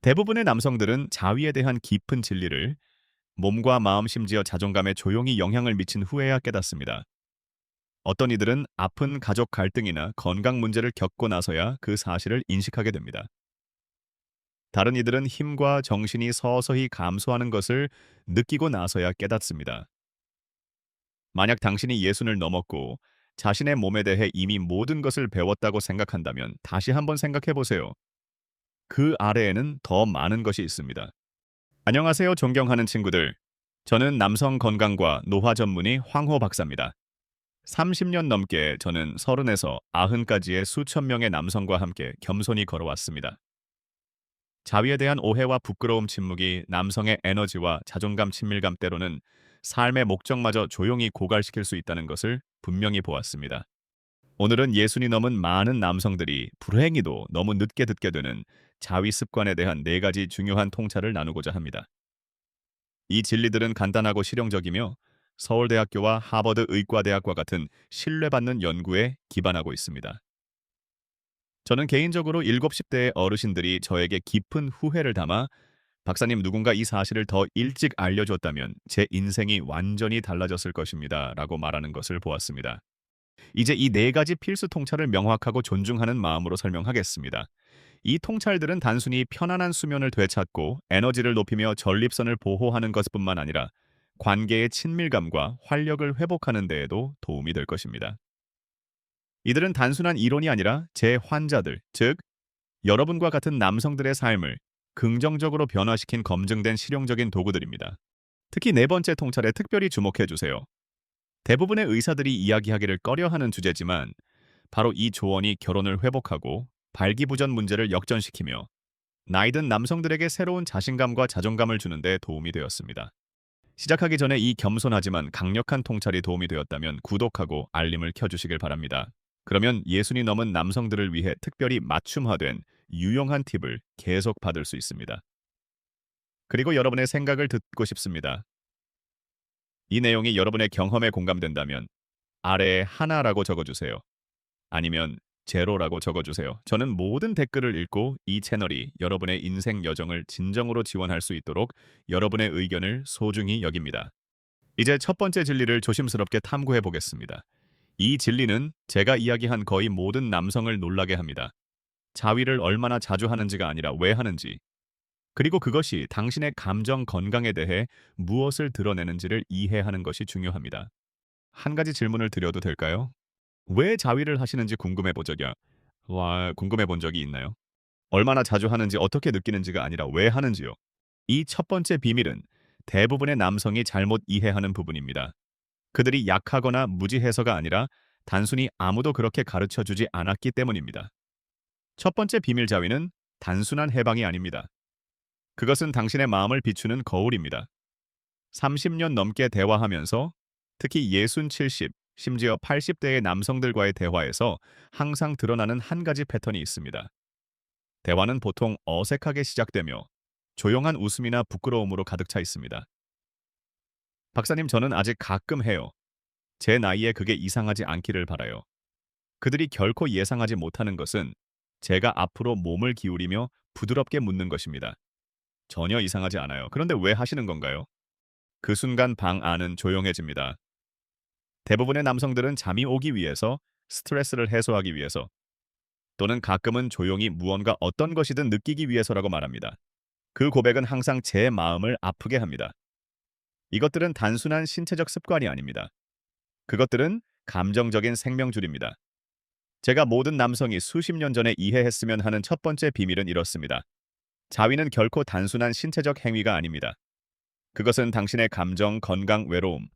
대부분의 남성들은 자위에 대한 깊은 진리를 몸과 마음 심지어 자존감에 조용히 영향을 미친 후에야 깨닫습니다. 어떤 이들은 아픈 가족 갈등이나 건강 문제를 겪고 나서야 그 사실을 인식하게 됩니다. 다른 이들은 힘과 정신이 서서히 감소하는 것을 느끼고 나서야 깨닫습니다. 만약 당신이 예순을 넘었고 자신의 몸에 대해 이미 모든 것을 배웠다고 생각한다면 다시 한번 생각해 보세요. 그 아래에는 더 많은 것이 있습니다. 안녕하세요, 존경하는 친구들. 저는 남성 건강과 노화 전문의 황호 박사입니다. 30년 넘게 저는 30에서 90까지의 수천 명의 남성과 함께 겸손히 걸어왔습니다. 자위에 대한 오해와 부끄러움 침묵이 남성의 에너지와 자존감 친밀감 때로는 삶의 목적마저 조용히 고갈시킬 수 있다는 것을 분명히 보았습니다. 오늘은 예순이 넘은 많은 남성들이 불행히도 너무 늦게 듣게 되는 자위 습관에 대한 4가지 중요한 통찰을 나누고자 합니다. 이 진리들은 간단하고 실용적이며 서울대학교와 하버드 의과대학과 같은 신뢰받는 연구에 기반하고 있습니다. 저는 개인적으로 70, 10대의 어르신들이 저에게 깊은 후회를 담아 박사님, 누군가 이 사실을 더 일찍 알려줬다면 제 인생이 완전히 달라졌을 것입니다 라고 말하는 것을 보았습니다. 이제 이 4가지 필수 통찰을 명확하고 존중하는 마음으로 설명하겠습니다. 이 통찰들은 단순히 편안한 수면을 되찾고 에너지를 높이며 전립선을 보호하는 것뿐만 아니라 관계의 친밀감과 활력을 회복하는 데에도 도움이 될 것입니다. 이들은 단순한 이론이 아니라 제 환자들, 즉 여러분과 같은 남성들의 삶을 긍정적으로 변화시킨 검증된 실용적인 도구들입니다. 특히 4번째 통찰에 특별히 주목해 주세요. 대부분의 의사들이 이야기하기를 꺼려하는 주제지만 바로 이 조언이 결혼을 회복하고 발기부전 문제를 역전시키며 나이든 남성들에게 새로운 자신감과 자존감을 주는 데 도움이 되었습니다. 시작하기 전에 이 겸손하지만 강력한 통찰이 도움이 되었다면 구독하고 알림을 켜주시길 바랍니다. 그러면 예순이 넘은 남성들을 위해 특별히 맞춤화된 유용한 팁을 계속 받을 수 있습니다. 그리고 여러분의 생각을 듣고 싶습니다. 이 내용이 여러분의 경험에 공감된다면 아래에 하나라고 적어주세요. 아니면 제로라고 적어주세요. 저는 모든 댓글을 읽고 이 채널이 여러분의 인생 여정을 진정으로 지원할 수 있도록 여러분의 의견을 소중히 여깁니다. 이제 첫 번째 진리를 조심스럽게 탐구해 보겠습니다. 이 진리는 제가 이야기한 거의 모든 남성을 놀라게 합니다. 자위를 얼마나 자주 하는지가 아니라 왜 하는지, 그리고 그것이 당신의 감정 건강에 대해 무엇을 드러내는지를 이해하는 것이 중요합니다. 한 가지 질문을 드려도 될까요? 왜 자위를 하시는지 궁금해 본 적이 있나요? 얼마나 자주 하는지 어떻게 느끼는지가 아니라 왜 하는지요. 이 첫 번째 비밀은 대부분의 남성이 잘못 이해하는 부분입니다. 그들이 약하거나 무지해서가 아니라 단순히 아무도 그렇게 가르쳐 주지 않았기 때문입니다. 첫 번째 비밀 자위는 단순한 해방이 아닙니다. 그것은 당신의 마음을 비추는 거울입니다. 30년 넘게 대화하면서 특히 60, 70, 심지어 80대의 남성들과의 대화에서 항상 드러나는 한 가지 패턴이 있습니다. 대화는 보통 어색하게 시작되며 조용한 웃음이나 부끄러움으로 가득 차 있습니다. 박사님, 저는 아직 가끔 해요. 제 나이에 그게 이상하지 않기를 바라요. 그들이 결코 예상하지 못하는 것은 제가 앞으로 몸을 기울이며 부드럽게 묻는 것입니다. 전혀 이상하지 않아요. 그런데 왜 하시는 건가요? 그 순간 방 안은 조용해집니다. 대부분의 남성들은 잠이 오기 위해서, 스트레스를 해소하기 위해서, 또는 가끔은 조용히 무언가 어떤 것이든 느끼기 위해서라고 말합니다. 그 고백은 항상 제 마음을 아프게 합니다. 이것들은 단순한 신체적 습관이 아닙니다. 그것들은 감정적인 생명줄입니다. 제가 모든 남성이 수십 년 전에 이해했으면 하는 첫 번째 비밀은 이렇습니다. 자위는 결코 단순한 신체적 행위가 아닙니다. 그것은 당신의 감정, 건강, 외로움,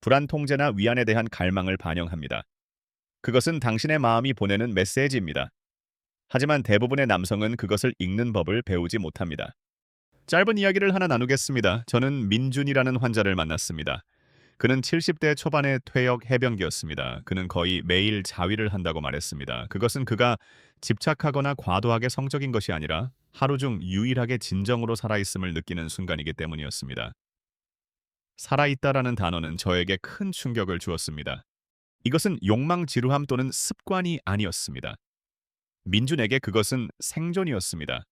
불안 통제나 위안에 대한 갈망을 반영합니다. 그것은 당신의 마음이 보내는 메시지입니다. 하지만 대부분의 남성은 그것을 읽는 법을 배우지 못합니다. 짧은 이야기를 하나 나누겠습니다. 저는 민준이라는 환자를 만났습니다. 그는 70대 초반의 퇴역 해병기였습니다. 그는 거의 매일 자위를 한다고 말했습니다. 그것은 그가 집착하거나 과도하게 성적인 것이 아니라 하루 중 유일하게 진정으로 살아있음을 느끼는 순간이기 때문이었습니다. 살아있다라는 단어는 저에게 큰 충격을 주었습니다. 이것은 욕망 지루함 또는 습관이 아니었습니다. 민준에게 그것은 생존이었습니다.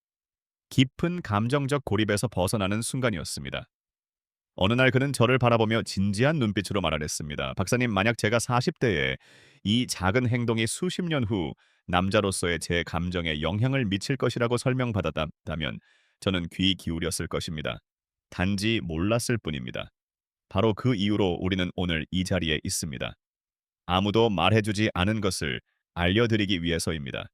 깊은 감정적 고립에서 벗어나는 순간이었습니다. 어느 날 그는 저를 바라보며 진지한 눈빛으로 말하랬습니다. 박사님, 만약 제가 40대에 이 작은 행동이 수십 년 후 남자로서의 제 감정에 영향을 미칠 것이라고 설명받았다면 저는 귀 기울였을 것입니다. 단지 몰랐을 뿐입니다. 바로 그 이유로 우리는 오늘 이 자리에 있습니다. 아무도 말해주지 않은 것을 알려드리기 위해서입니다.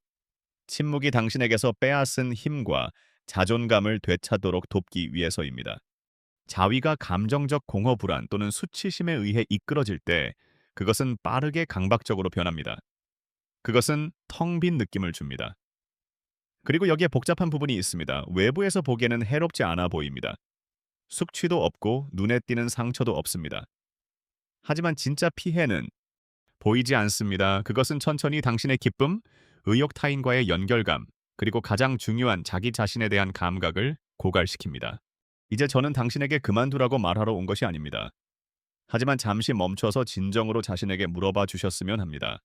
침묵이 당신에게서 빼앗은 힘과 자존감을 되찾도록 돕기 위해서입니다. 자위가 감정적 공허 불안 또는 수치심에 의해 이끌어질 때 그것은 빠르게 강박적으로 변합니다. 그것은 텅 빈 느낌을 줍니다. 그리고 여기에 복잡한 부분이 있습니다. 외부에서 보기에는 해롭지 않아 보입니다. 숙취도 없고 눈에 띄는 상처도 없습니다. 하지만 진짜 피해는 보이지 않습니다. 그것은 천천히 당신의 기쁨, 의욕 타인과의 연결감, 그리고 가장 중요한 자기 자신에 대한 감각을 고갈시킵니다. 이제 저는 당신에게 그만두라고 말하러 온 것이 아닙니다. 하지만 잠시 멈춰서 진정으로 자신에게 물어봐 주셨으면 합니다.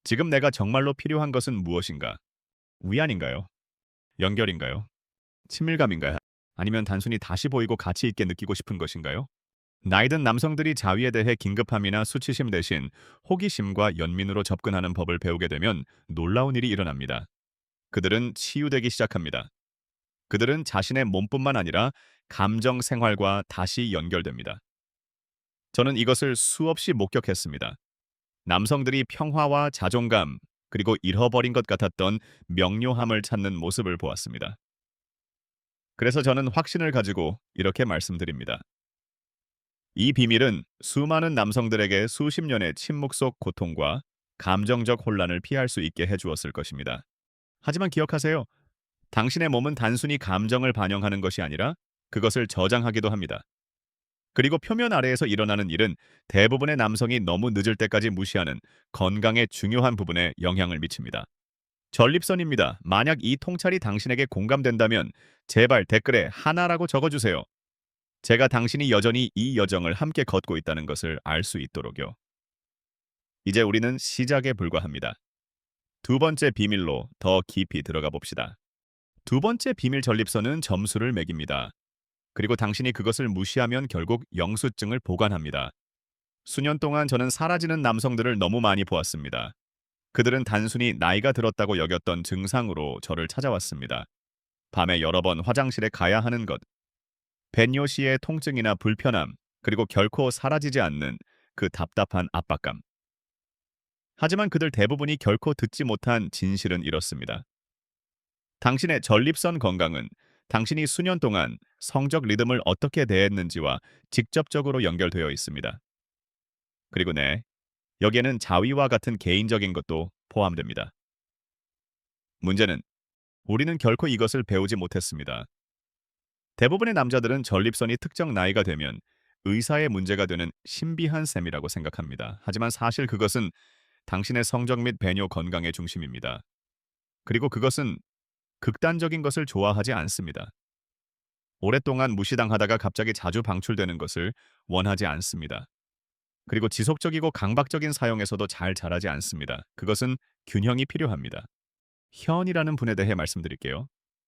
지금 내가 정말로 필요한 것은 무엇인가? 위안인가요? 연결인가요? 친밀감인가요? 아니면 단순히 다시 보이고 가치 있게 느끼고 싶은 것인가요? 나이든 남성들이 자위에 대해 긴급함이나 수치심 대신 호기심과 연민으로 접근하는 법을 배우게 되면 놀라운 일이 일어납니다. 그들은 치유되기 시작합니다. 그들은 자신의 몸뿐만 아니라 감정 생활과 다시 연결됩니다. 저는 이것을 수없이 목격했습니다. 남성들이 평화와 자존감, 그리고 잃어버린 것 같았던 명료함을 찾는 모습을 보았습니다. 그래서 저는 확신을 가지고 이렇게 말씀드립니다. 이 비밀은 수많은 남성들에게 수십 년의 침묵 속 고통과 감정적 혼란을 피할 수 있게 해주었을 것입니다. 하지만 기억하세요. 당신의 몸은 단순히 감정을 반영하는 것이 아니라 그것을 저장하기도 합니다. 그리고 표면 아래에서 일어나는 일은 대부분의 남성이 너무 늦을 때까지 무시하는 건강의 중요한 부분에 영향을 미칩니다. 전립선입니다. 만약 이 통찰이 당신에게 공감된다면 제발 댓글에 하나라고 적어주세요. 제가 당신이 여전히 이 여정을 함께 걷고 있다는 것을 알 수 있도록요. 이제 우리는 시작에 불과합니다. 두 번째 비밀로 더 깊이 들어가 봅시다. 두 번째 비밀 전립선은 점수를 매깁니다. 그리고 당신이 그것을 무시하면 결국 영수증을 보관합니다. 수년 동안 저는 사라지는 남성들을 너무 많이 보았습니다. 그들은 단순히 나이가 들었다고 여겼던 증상으로 저를 찾아왔습니다. 밤에 여러 번 화장실에 가야 하는 것, 벤요 씨의 통증이나 불편함, 그리고 결코 사라지지 않는 그 답답한 압박감. 하지만 그들 대부분이 결코 듣지 못한 진실은 이렇습니다. 당신의 전립선 건강은 당신이 수년 동안 성적 리듬을 어떻게 대했는지와 직접적으로 연결되어 있습니다. 그리고 네, 여기에는 자위와 같은 개인적인 것도 포함됩니다. 문제는 우리는 결코 이것을 배우지 못했습니다. 대부분의 남자들은 전립선이 특정 나이가 되면 의사의 문제가 되는 신비한 셈이라고 생각합니다. 하지만 사실 그것은 당신의 성적 및 배뇨 건강의 중심입니다. 그리고 그것은 극단적인 것을 좋아하지 않습니다. 오랫동안 무시당하다가 갑자기 자주 방출되는 것을 원하지 않습니다. 그리고 지속적이고 강박적인 사용에서도 잘 자라지 않습니다. 그것은 균형이 필요합니다. 현이라는 분에 대해 말씀드릴게요.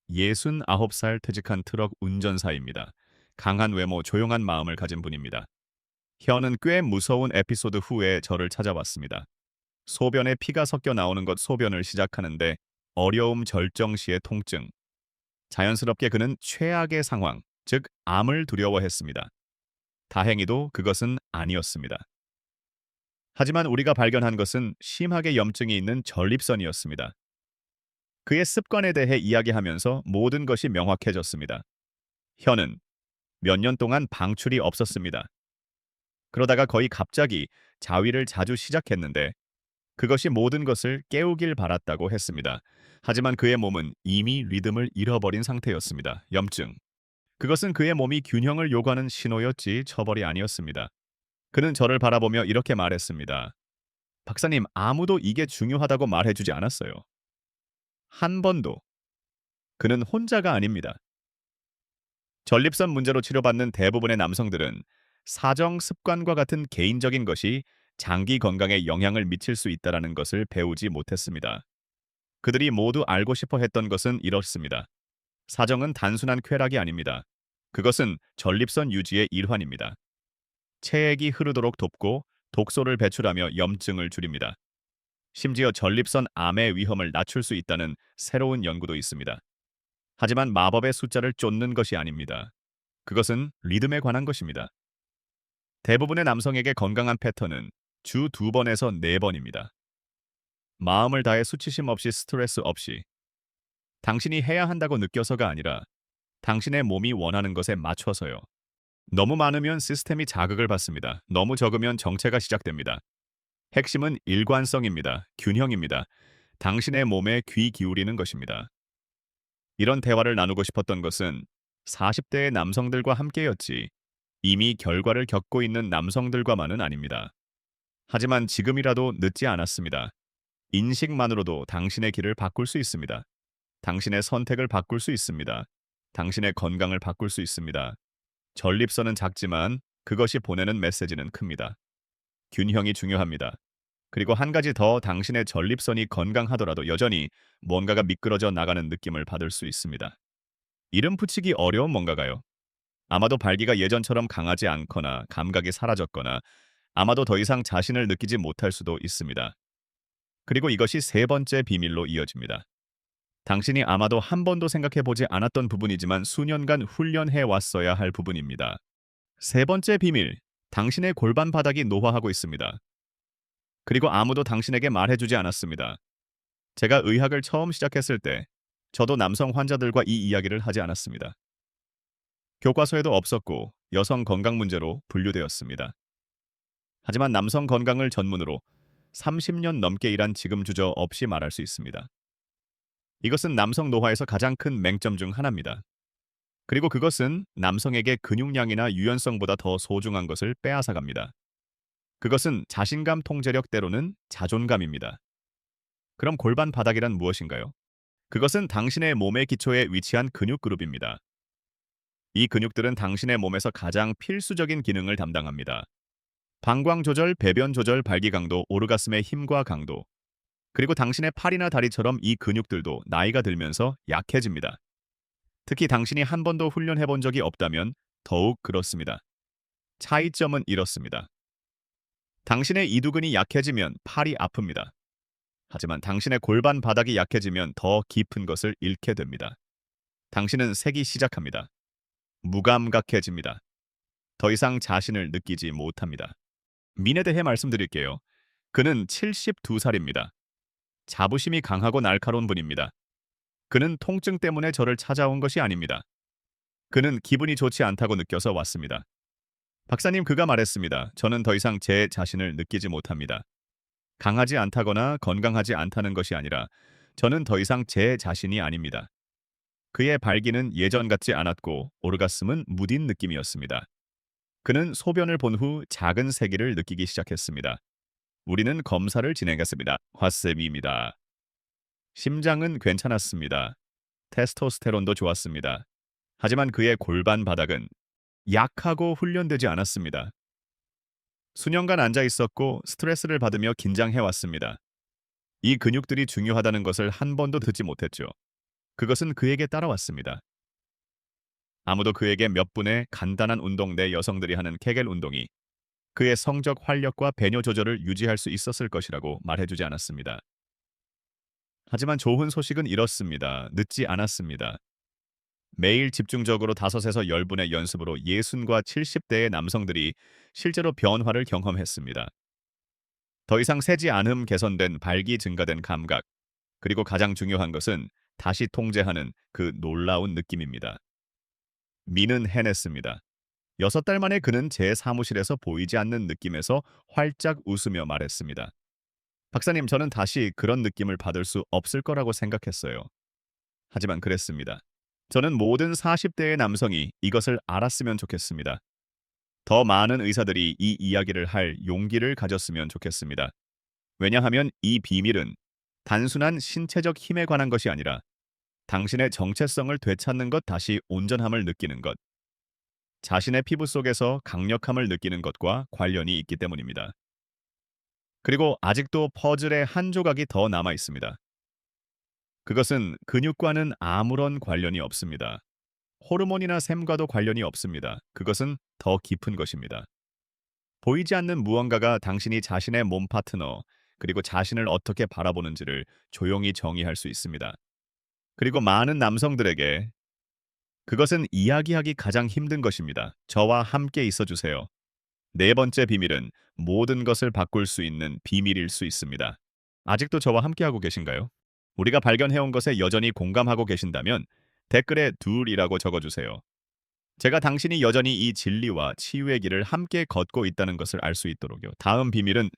69살 퇴직한 트럭 운전사입니다. 강한 외모, 조용한 마음을 가진 분입니다. 현은 꽤 무서운 에피소드 후에 저를 찾아왔습니다. 소변에 피가 섞여 나오는 것 소변을 시작하는데 어려움 절정 시의 통증. 자연스럽게 그는 최악의 상황, 즉 암을 두려워했습니다. 다행히도 그것은 아니었습니다. 하지만 우리가 발견한 것은 심하게 염증이 있는 전립선이었습니다. 그의 습관에 대해 이야기하면서 모든 것이 명확해졌습니다. 현은 몇 년 동안 방출이 없었습니다. 그러다가 거의 갑자기 자위를 자주 시작했는데 그것이 모든 것을 깨우길 바랐다고 했습니다. 하지만 그의 몸은 이미 리듬을 잃어버린 상태였습니다. 염증. 그것은 그의 몸이 균형을 요구하는 신호였지 처벌이 아니었습니다. 그는 저를 바라보며 이렇게 말했습니다. 박사님, 아무도 이게 중요하다고 말해주지 않았어요. 한 번도. 그는 혼자가 아닙니다. 전립선 문제로 치료받는 대부분의 남성들은 사정 습관과 같은 개인적인 것이 장기 건강에 영향을 미칠 수 있다는 것을 배우지 못했습니다. 그들이 모두 알고 싶어 했던 것은 이렇습니다. 사정은 단순한 쾌락이 아닙니다. 그것은 전립선 유지의 일환입니다. 체액이 흐르도록 돕고 독소를 배출하며 염증을 줄입니다. 심지어 전립선 암의 위험을 낮출 수 있다는 새로운 연구도 있습니다. 하지만 마법의 숫자를 쫓는 것이 아닙니다. 그것은 리듬에 관한 것입니다. 대부분의 남성에게 건강한 패턴은 주 2번에서 4번입니다. 마음을 다해 수치심 없이 스트레스 없이 당신이 해야 한다고 느껴서가 아니라 당신의 몸이 원하는 것에 맞춰서요. 너무 많으면 시스템이 자극을 받습니다. 너무 적으면 정체가 시작됩니다. 핵심은 일관성입니다. 균형입니다. 당신의 몸에 귀 기울이는 것입니다. 이런 대화를 나누고 싶었던 것은 40대의 남성들과 함께였지 이미 결과를 겪고 있는 남성들과만은 아닙니다. 하지만 지금이라도 늦지 않았습니다. 인식만으로도 당신의 길을 바꿀 수 있습니다. 당신의 선택을 바꿀 수 있습니다. 당신의 건강을 바꿀 수 있습니다. 전립선은 작지만 그것이 보내는 메시지는 큽니다. 균형이 중요합니다. 그리고 한 가지 더 당신의 전립선이 건강하더라도 여전히 뭔가가 미끄러져 나가는 느낌을 받을 수 있습니다. 이름 붙이기 어려운 뭔가가요. 아마도 발기가 예전처럼 강하지 않거나 감각이 사라졌거나 아마도 더 이상 자신을 느끼지 못할 수도 있습니다. 그리고 이것이 세 번째 비밀로 이어집니다. 당신이 아마도 한 번도 생각해 보지 않았던 부분이지만 수년간 훈련해 왔어야 할 부분입니다. 세 번째 비밀, 당신의 골반 바닥이 노화하고 있습니다. 그리고 아무도 당신에게 말해주지 않았습니다. 제가 의학을 처음 시작했을 때 저도 남성 환자들과 이 이야기를 하지 않았습니다. 교과서에도 없었고 여성 건강 문제로 분류되었습니다. 하지만 남성 건강을 전문으로 30년 넘게 일한 지금 주저 없이 말할 수 있습니다. 이것은 남성 노화에서 가장 큰 맹점 중 하나입니다. 그리고 그것은 남성에게 근육량이나 유연성보다 더 소중한 것을 빼앗아갑니다. 그것은 자신감 통제력 때로는 자존감입니다. 그럼 골반 바닥이란 무엇인가요? 그것은 당신의 몸의 기초에 위치한 근육 그룹입니다. 이 근육들은 당신의 몸에서 가장 필수적인 기능을 담당합니다. 방광 조절, 배변 조절, 발기 강도, 오르가슴의 힘과 강도. 그리고 당신의 팔이나 다리처럼 이 근육들도 나이가 들면서 약해집니다. 특히 당신이 한 번도 훈련해 본 적이 없다면 더욱 그렇습니다. 차이점은 이렇습니다. 당신의 이두근이 약해지면 팔이 아픕니다. 하지만 당신의 골반 바닥이 약해지면 더 깊은 것을 잃게 됩니다. 당신은 새기 시작합니다. 무감각해집니다. 더 이상 자신을 느끼지 못합니다. 민에 대해 말씀드릴게요. 그는 72살입니다. 자부심이 강하고 날카로운 분입니다. 그는 통증 때문에 저를 찾아온 것이 아닙니다. 그는 기분이 좋지 않다고 느껴서 왔습니다. 박사님, 그가 말했습니다. 저는 더 이상 제 자신을 느끼지 못합니다. 강하지 않다거나 건강하지 않다는 것이 아니라 저는 더 이상 제 자신이 아닙니다. 그의 발기는 예전 같지 않았고 오르가슴은 무딘 느낌이었습니다. 그는 소변을 본 후 작은 세기를 느끼기 시작했습니다. 우리는 검사를 진행했습니다. 화쌤입니다. 심장은 괜찮았습니다. 테스토스테론도 좋았습니다. 하지만 그의 골반 바닥은 약하고 훈련되지 않았습니다. 수년간 앉아 있었고 스트레스를 받으며 긴장해 왔습니다. 이 근육들이 중요하다는 것을 한 번도 듣지 못했죠. 그것은 그에게 따라왔습니다. 아무도 그에게 몇 분의 간단한 운동 내 여성들이 하는 케겔 운동이 그의 성적 활력과 배뇨 조절을 유지할 수 있었을 것이라고 말해주지 않았습니다. 하지만 좋은 소식은 이렇습니다. 늦지 않았습니다. 매일 집중적으로 5에서 10분의 연습으로 60과 70대의 남성들이 실제로 변화를 경험했습니다. 더 이상 세지 않음, 개선된 발기, 증가된 감각, 그리고 가장 중요한 것은 다시 통제하는 그 놀라운 느낌입니다. 미는 해냈습니다. 6달 만에 그는 제 사무실에서 보이지 않는 느낌에서 활짝 웃으며 말했습니다. 박사님, 저는 다시 그런 느낌을 받을 수 없을 거라고 생각했어요. 하지만 그랬습니다. 저는 모든 40대의 남성이 이것을 알았으면 좋겠습니다. 더 많은 의사들이 이 이야기를 할 용기를 가졌으면 좋겠습니다. 왜냐하면 이 비밀은 단순한 신체적 힘에 관한 것이 아니라 당신의 정체성을 되찾는 것, 다시 온전함을 느끼는 것, 자신의 피부 속에서 강력함을 느끼는 것과 관련이 있기 때문입니다. 그리고 아직도 퍼즐의 한 조각이 더 남아 있습니다. 그것은 근육과는 아무런 관련이 없습니다. 호르몬이나 샘과도 관련이 없습니다. 그것은 더 깊은 것입니다. 보이지 않는 무언가가 당신이 자신의 몸 파트너, 그리고 자신을 어떻게 바라보는지를 조용히 정의할 수 있습니다. 그리고 많은 남성들에게 그것은 이야기하기 가장 힘든 것입니다. 저와 함께 있어 주세요. 네 번째 비밀은 모든 것을 바꿀 수 있는 비밀일 수 있습니다. 아직도 저와 함께하고 계신가요? 우리가 발견해온 것에 여전히 공감하고 계신다면 댓글에 둘이라고 적어주세요. 제가 당신이 여전히 이 진리와 치유의 길을 함께 걷고 있다는 것을 알 수 있도록요. 다음 비밀은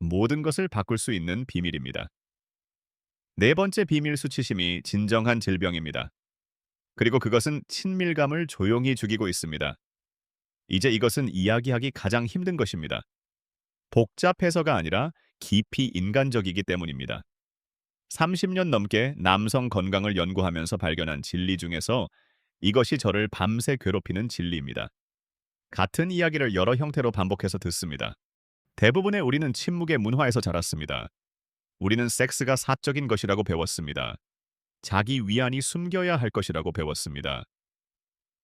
모든 것을 바꿀 수 있는 비밀입니다. 네 번째 비밀 수치심이 진정한 질병입니다. 그리고 그것은 친밀감을 조용히 죽이고 있습니다. 이제 이것은 이야기하기 가장 힘든 것입니다. 복잡해서가 아니라 깊이 인간적이기 때문입니다. 30년 넘게 남성 건강을 연구하면서 발견한 진리 중에서 이것이 저를 밤새 괴롭히는 진리입니다. 같은 이야기를 여러 형태로 반복해서 듣습니다. 대부분의 우리는 침묵의 문화에서 자랐습니다. 우리는 섹스가 사적인 것이라고 배웠습니다. 자기 위안이 숨겨야 할 것이라고 배웠습니다.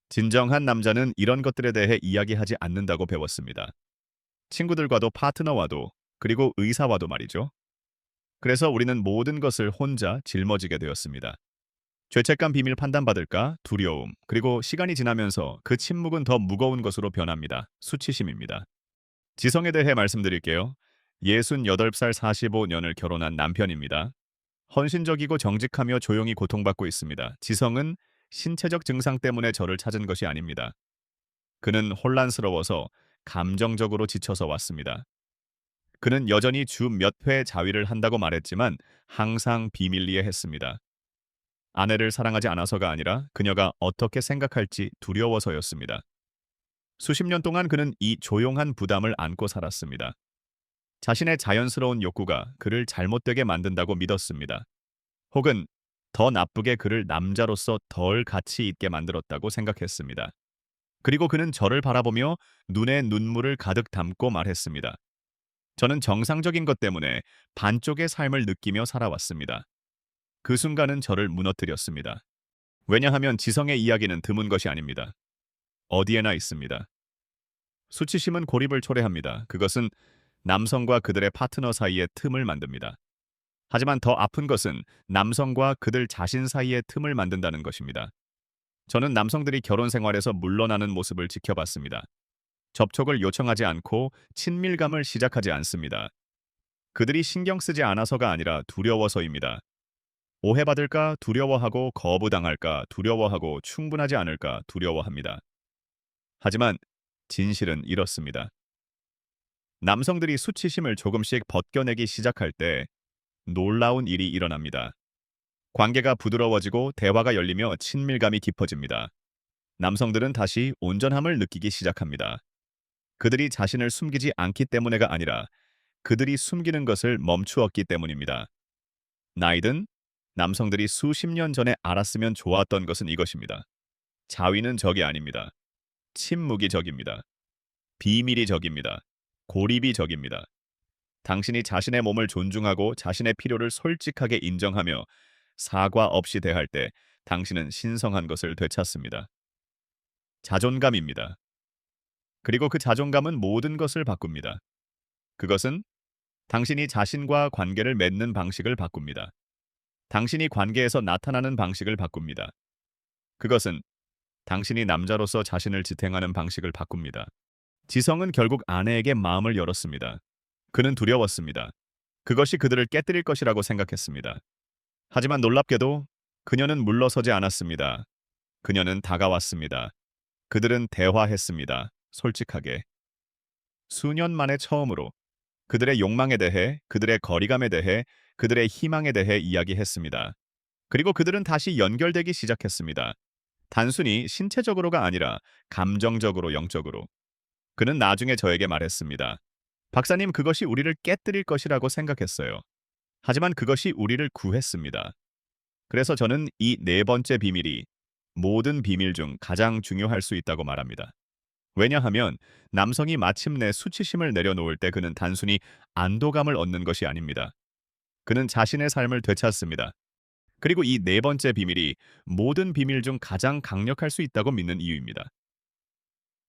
진정한 남자는 이런 것들에 대해 이야기하지 않는다고 배웠습니다. 친구들과도 파트너와도 그리고 의사와도 말이죠. 그래서 우리는 모든 것을 혼자 짊어지게 되었습니다. 죄책감 비밀 판단받을까 두려움, 그리고 시간이 지나면서 그 침묵은 더 무거운 것으로 변합니다. 수치심입니다. 지성에 대해 말씀드릴게요. 68살 45년을 결혼한 남편입니다. 헌신적이고 정직하며 조용히 고통받고 있습니다. 지성은 신체적 증상 때문에 저를 찾은 것이 아닙니다. 그는 혼란스러워서 감정적으로 지쳐서 왔습니다. 그는 여전히 주 몇 회 자위를 한다고 말했지만 항상 비밀리에 했습니다. 아내를 사랑하지 않아서가 아니라 그녀가 어떻게 생각할지 두려워서였습니다. 수십 년 동안 그는 이 조용한 부담을 안고 살았습니다. 자신의 자연스러운 욕구가 그를 잘못되게 만든다고 믿었습니다. 혹은 더 나쁘게 그를 남자로서 덜 가치 있게 만들었다고 생각했습니다. 그리고 그는 저를 바라보며 눈에 눈물을 가득 담고 말했습니다. 저는 정상적인 것 때문에 반쪽의 삶을 느끼며 살아왔습니다. 그 순간은 저를 무너뜨렸습니다. 왜냐하면 지성의 이야기는 드문 것이 아닙니다. 어디에나 있습니다. 수치심은 고립을 초래합니다. 그것은 남성과 그들의 파트너 사이에 틈을 만듭니다. 하지만 더 아픈 것은 남성과 그들 자신 사이에 틈을 만든다는 것입니다. 저는 남성들이 결혼 생활에서 물러나는 모습을 지켜봤습니다. 접촉을 요청하지 않고 친밀감을 시작하지 않습니다. 그들이 신경 쓰지 않아서가 아니라 두려워서입니다. 오해받을까 두려워하고 거부당할까 두려워하고 충분하지 않을까 두려워합니다. 하지만 진실은 이렇습니다. 남성들이 수치심을 조금씩 벗겨내기 시작할 때 놀라운 일이 일어납니다. 관계가 부드러워지고 대화가 열리며 친밀감이 깊어집니다. 남성들은 다시 온전함을 느끼기 시작합니다. 그들이 자신을 숨기지 않기 때문에가 아니라 그들이 숨기는 것을 멈추었기 때문입니다. 나이든 남성들이 수십 년 전에 알았으면 좋았던 것은 이것입니다. 자위는 적이 아닙니다. 침묵이 적입니다. 비밀이 적입니다. 고립이 적입니다. 당신이 자신의 몸을 존중하고 자신의 필요를 솔직하게 인정하며 사과 없이 대할 때 당신은 신성한 것을 되찾습니다. 자존감입니다. 그리고 그 자존감은 모든 것을 바꿉니다. 그것은 당신이 자신과 관계를 맺는 방식을 바꿉니다. 당신이 관계에서 나타나는 방식을 바꿉니다. 그것은 당신이 남자로서 자신을 지탱하는 방식을 바꿉니다. 지성은 결국 아내에게 마음을 열었습니다. 그는 두려웠습니다. 그것이 그들을 깨뜨릴 것이라고 생각했습니다. 하지만 놀랍게도 그녀는 물러서지 않았습니다. 그녀는 다가왔습니다. 그들은 대화했습니다. 솔직하게. 수년 만에 처음으로 그들의 욕망에 대해, 그들의 거리감에 대해, 그들의 희망에 대해 이야기했습니다. 그리고 그들은 다시 연결되기 시작했습니다. 단순히 신체적으로가 아니라 감정적으로, 영적으로. 그는 나중에 저에게 말했습니다. 박사님, 그것이 우리를 깨뜨릴 것이라고 생각했어요. 하지만 그것이 우리를 구했습니다. 그래서 저는 이 네 번째 비밀이 모든 비밀 중 가장 중요할 수 있다고 말합니다. 왜냐하면 남성이 마침내 수치심을 내려놓을 때 그는 단순히 안도감을 얻는 것이 아닙니다. 그는 자신의 삶을 되찾습니다. 그리고 이 네 번째 비밀이 모든 비밀 중 가장 강력할 수 있다고 믿는 이유입니다.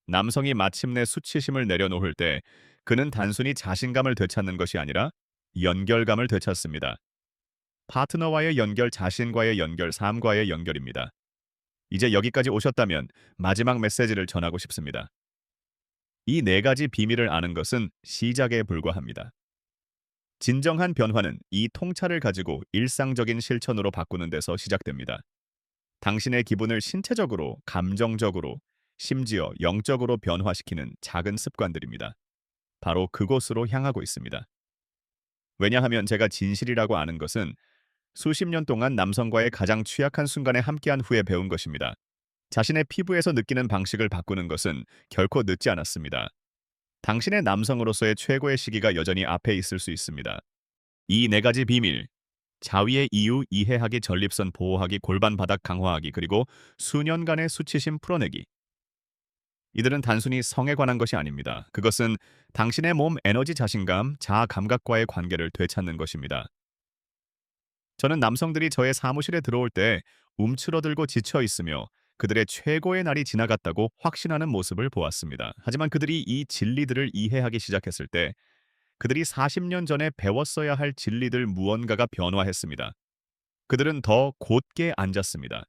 남성이 마침내 수치심을 내려놓을 때 그는 단순히 자신감을 되찾는 것이 아니라 연결감을 되찾습니다. 파트너와의 연결, 자신과의 연결, 삶과의 연결입니다. 이제 여기까지 오셨다면 마지막 메시지를 전하고 싶습니다. 이 네 가지 비밀을 아는 것은 시작에 불과합니다. 진정한 변화는 이 통찰을 가지고 일상적인 실천으로 바꾸는 데서 시작됩니다. 당신의 기분을 신체적으로, 감정적으로, 심지어 영적으로 변화시키는 작은 습관들입니다. 바로 그곳으로 향하고 있습니다. 왜냐하면 제가 진실이라고 아는 것은 수십 년 동안 남성과의 가장 취약한 순간에 함께한 후에 배운 것입니다. 자신의 피부에서 느끼는 방식을 바꾸는 것은 결코 늦지 않았습니다. 당신의 남성으로서의 최고의 시기가 여전히 앞에 있을 수 있습니다. 이 네 가지 비밀, 자위의 이유 이해하기, 전립선 보호하기, 골반 바닥 강화하기, 그리고 수년간의 수치심 풀어내기. 이들은 단순히 성에 관한 것이 아닙니다. 그것은 당신의 몸, 에너지, 자신감, 자아 감각과의 관계를 되찾는 것입니다. 저는 남성들이 저의 사무실에 들어올 때 움츠러들고 지쳐 있으며 그들의 최고의 날이 지나갔다고 확신하는 모습을 보았습니다. 하지만 그들이 이 진리들을 이해하기 시작했을 때 그들이 40년 전에 배웠어야 할 진리들 무언가가 변화했습니다. 그들은 더 곧게 앉았습니다.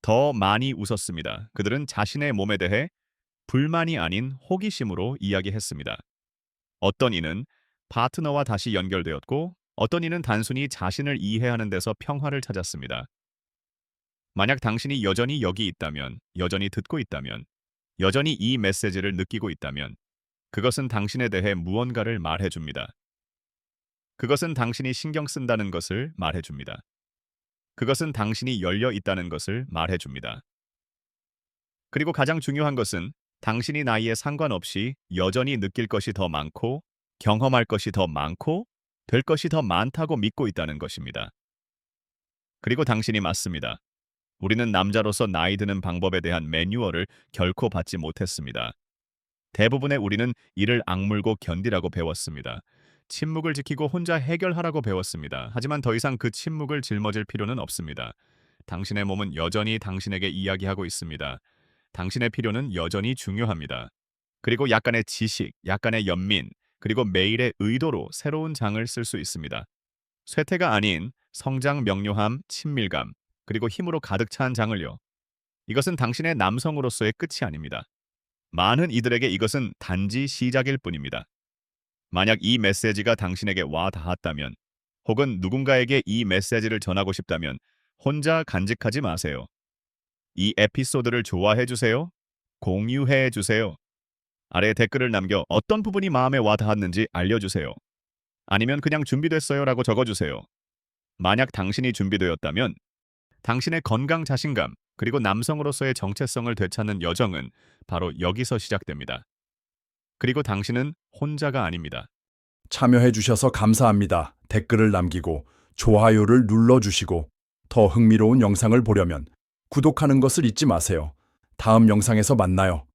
더 많이 웃었습니다. 그들은 자신의 몸에 대해 불만이 아닌 호기심으로 이야기했습니다. 어떤 이는 파트너와 다시 연결되었고, 어떤 이는 단순히 자신을 이해하는 데서 평화를 찾았습니다. 만약 당신이 여전히 여기 있다면, 여전히 듣고 있다면, 여전히 이 메시지를 느끼고 있다면, 그것은 당신에 대해 무언가를 말해줍니다. 그것은 당신이 신경 쓴다는 것을 말해줍니다. 그것은 당신이 열려 있다는 것을 말해줍니다. 그리고 가장 중요한 것은 당신이 나이에 상관없이 여전히 느낄 것이 더 많고, 경험할 것이 더 많고, 될 것이 더 많다고 믿고 있다는 것입니다. 그리고 당신이 맞습니다. 우리는 남자로서 나이 드는 방법에 대한 매뉴얼을 결코 받지 못했습니다. 대부분의 우리는 이를 악물고 견디라고 배웠습니다. 침묵을 지키고 혼자 해결하라고 배웠습니다. 하지만 더 이상 그 침묵을 짊어질 필요는 없습니다. 당신의 몸은 여전히 당신에게 이야기하고 있습니다. 당신의 필요는 여전히 중요합니다. 그리고 약간의 지식, 약간의 연민, 그리고 매일의 의도로 새로운 장을 쓸 수 있습니다. 쇠퇴가 아닌 성장, 명료함, 친밀감, 그리고 힘으로 가득 찬 장을요. 이것은 당신의 남성으로서의 끝이 아닙니다. 많은 이들에게 이것은 단지 시작일 뿐입니다. 만약 이 메시지가 당신에게 와 닿았다면, 혹은 누군가에게 이 메시지를 전하고 싶다면 혼자 간직하지 마세요. 이 에피소드를 좋아해 주세요. 공유해 주세요. 아래 댓글을 남겨 어떤 부분이 마음에 와 닿았는지 알려주세요. 아니면 그냥 준비됐어요라고 적어주세요. 만약 당신이 준비되었다면 당신의 건강, 자신감, 그리고 남성으로서의 정체성을 되찾는 여정은 바로 여기서 시작됩니다. 그리고 당신은 혼자가 아닙니다. 참여해 주셔서 감사합니다. 댓글을 남기고 좋아요를 눌러주시고 더 흥미로운 영상을 보려면 구독하는 것을 잊지 마세요. 다음 영상에서 만나요.